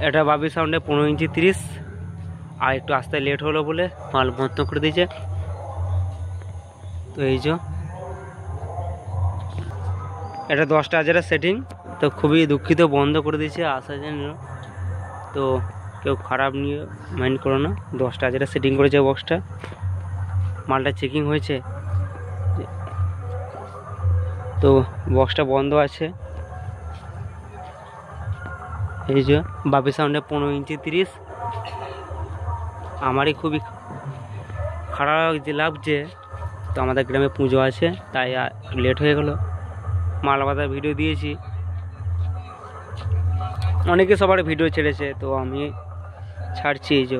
এটা বাবি সাউন্ডে 15 ইঞ্চি 30, আর একটু আসতে লেট হলো বলে মাল বন্ধ করে দিয়েছে। তো এই যে এটা 10টা হাজারের সেটিং, তো খুবই দুঃখিত বন্ধ করে দিয়েছে আসা জন্য। তো কেউ খারাপ নিয়ে মাইন্ড করো না, 10টা হাজারের সেটিং করেছে বক্সটা। মালটা চেকিং হয়েছে, তো বক্সটা বন্ধ আছে। এই যে বাবি সাউন্ডে 15 ইঞ্চি 30, আমারই খুবই খারাপ লাগছে। তো আমাদের গ্রামে পুজো আছে তাই লেট হয়ে গেল, মাল বাঁধার ভিডিও দিয়েছি, অনেকে সবার ভিডিও ছেড়েছে, তো আমি ছাড়ছি। এই যে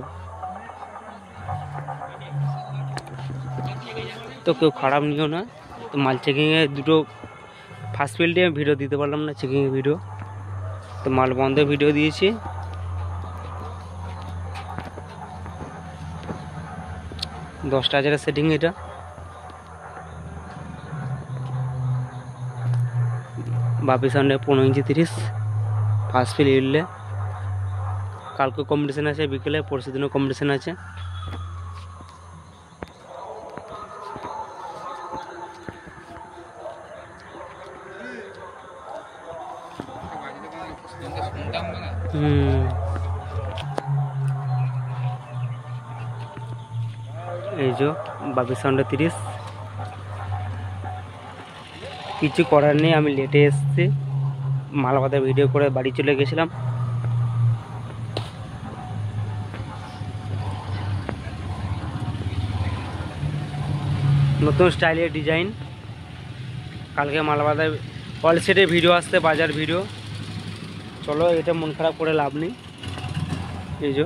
তো কেউ খারাপ নিও না। তো মাল চেকিংয়ে দুটো ফার্স্ট ফিল্ডে ভিডিও দিতে পারলাম না, চেকিংয়ের ভিডিও, তো মাল বন্ধের ভিডিও দিয়েছি। 10টা হাজারের সেটিং এটা। বাপি সাউন্ডে 15 ইঞ্চি 30 ফার্স্ট ফিল ইডলে। কালকে কম্পিটিশান আছে বিকেলে, পরশু দিনও কম্পিটিশান আছে। এই যে বাবি সাউন্ডে 30, কিছু করার নেই, আমি লেটে এসেছি, মাল বাঁধার ভিডিও করে বাড়ি চলে গেছিলাম। নতুন স্টাইলের ডিজাইন, কালকে মাল বাঁধার অল সেটের ভিডিও আসতে, বাজার ভিডিও। চলো এটা মন খারাপ করে লাভ নেই। এই যে